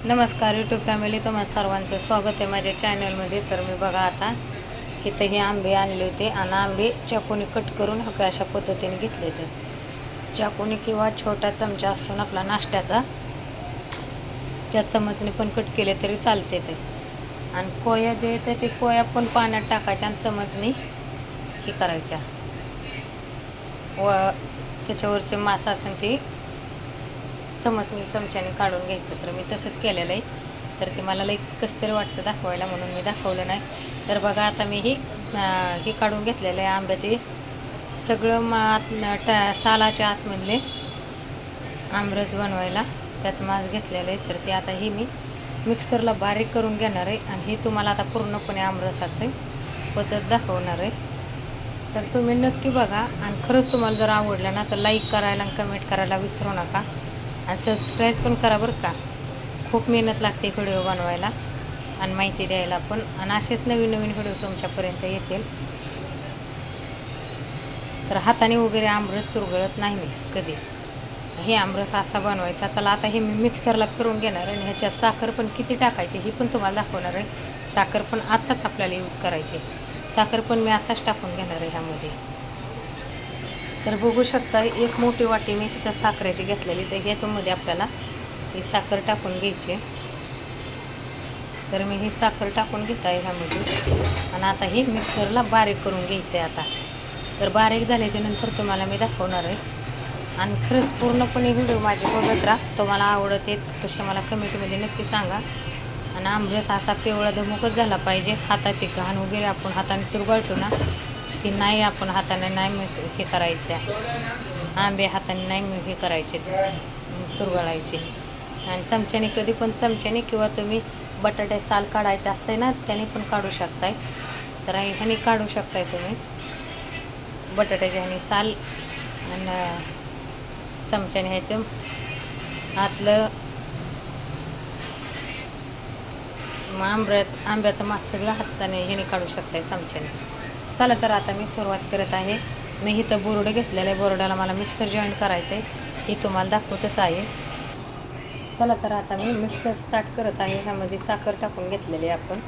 नमस्कार YouTube family, तुम्हा सर्वांचं स्वागत आहे माझ्या चॅनलमध्ये. तर मी बघा आता इथं हे आंबे आणले होते आणि आंबे चाकूने कट करून हक्या अशा पद्धतीने घेतले ते चाकूने किंवा छोटा चमचा असतो ना आपला नाश्त्याचा, त्या चमचने पण कट केले तरी चालते ते. आणि कोया जे येते ते कोया पण पाण्यात टाकायच्या आणि चमचने हे करायच्या व त्याच्यावरचे मांस असेल ते चमच्याने काढून घ्यायचं. तर मी तसंच केलेलं आहे. तर ते मला लई कसं तरी वाटतं दाखवायला, म्हणून मी दाखवलं नाही. तर बघा आता मी ही काढून घेतलेलं आहे आंब्याचे सगळं सालाच्या आतमधले आमरस बनवायला त्याचं मांस घेतलेलं आहे. तर ते आता ही मी मिक्सरला बारीक करून घेणार आहे आणि हे तुम्हाला आता पूर्णपणे आमरसाचं पद्धत दाखवणार आहे. तर तुम्ही नक्की बघा आणि खरंच तुम्हाला जर आवडलं ना तर लाईक करायला आणि कमेंट करायला विसरू नका आणि सबस्क्राईब पण करा बरं का. खूप मेहनत लागते व्हिडिओ बनवायला आणि माहिती द्यायला पण, आणि असेच नवीन नवीन व्हिडिओ तुमच्यापर्यंत येतील. तर हाताने वगैरे आमरस चुरगळत नाही मी कधी. हे आमरस असा बनवायचा. चला आता हे मी मिक्सरला फिरून घेणार आहे आणि ह्याच्यात साखर पण किती टाकायची ही पण तुम्हाला दाखवणार आहे. साखर पण आत्ताच आपल्याला यूज करायची. साखर पण मी आत्ताच टाकून घेणार आहे ह्यामध्ये. तर बघू शकता एक मोठी वाटी मी तिथं साखरेची घेतलेली. तर ह्याच्यामध्ये आपल्याला ही साखर टाकून घ्यायची. तर मी ही साखर टाकून घेत आहे ह्यामध्ये आणि आता ही मिक्सरला बारीक करून घ्यायचं आहे आता. तर बारीक झाल्याच्या नंतर तुम्हाला मी दाखवणार आहे. आणि खरंच पूर्णपणे व्हिडिओ माझे बघत राहा. तुम्हाला आवडते कसे मला कमेंटमध्ये नक्की सांगा. आणि आमरस असा पिवळा धमुकच झाला पाहिजे. हाताची घाण वगैरे आपण हाताने चुरगळतो ना, ती नाही, आपण हाताने नाही हे करायचे. आंबे हाताने नाही हे करायचे, चुरगळायचे. आणि चमच्याने कधी पण चमच्याने किंवा तुम्ही बटाटे साल काढायचे असते ना त्याने पण काढू शकताय. तर ह्याने काढू शकताय तुम्ही बटाट्याच्या ह्याने साल आणि चमच्याने ह्याचं आतलं आंब्याचा मांस सगळं हाताने ह्याने काढू शकताय चमच्याने. चला तर आता मी सुरुवात करत आहे. मी इथं बोर्ड घेतलेलं आहे. बोर्डाला मला मिक्सर जॉईंट करायचं आहे, हे तुम्हाला दाखवतच आहे. चला तर आता मी मिक्सर स्टार्ट करत आहे. ह्यामध्ये साखर टाकून घेतलेली आहे आपण.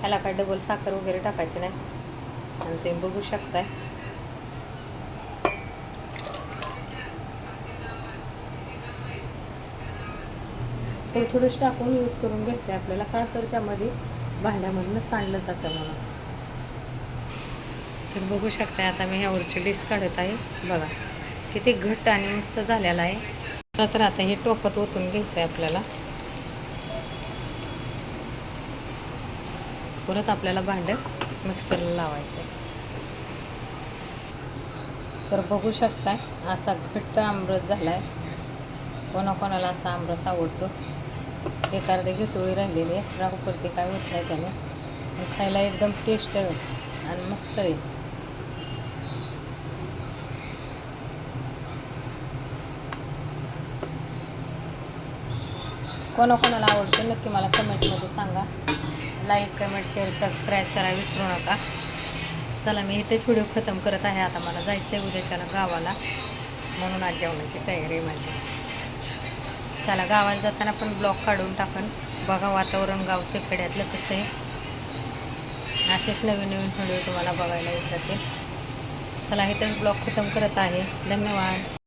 ह्याला काय डबल साखर वगैरे टाकायची नाही. आणि ते बघू शकताय थोडं थोडंच टाकून यूज करून घ्यायचं आहे आपल्याला, का तर त्यामध्ये भांड्यामधनं सांडलं जातं म्हणून. तर बघू शकता आता मी ह्यावरची डिश काढत आहे. बघा किती घट्ट आणि मस्त झालेला आहे. तर आता हे टोपात ओतून घ्यायचं आहे आपल्याला. परत आपल्याला भांडं मिक्सरला लावायचं आहे. तर बघू शकताय असा घट्ट आमरस झाला आहे. कोणाकोणाला असा आमरस आवडतो. एक अर्धी गिटोळी राहिलेली आहे, राहू पडते काय होत नाही त्याने. खायला एकदम टेस्ट आणि मस्त आहे. कोणाकोणाला आवडते नक्की मला कमेंटमध्ये सांगा. लाईक कमेंट शेअर सबस्क्राईब करायला विसरू नका. चला मी इथेच व्हिडिओ खतम करत आहे. आता मला जायचं आहे उद्याच्याला गावाला, म्हणून आज जेवणाची तयारी आहे माझी. चला गावाला जाताना पण ब्लॉग काढून टाकन. बघा वातावरण गावचं खेड्यातलं कसं आहे. असेच नवीन नवीन व्हिडिओ तुम्हाला बघायला येत जातील. चला इथेच ब्लॉग खतम करत आहे. धन्यवाद.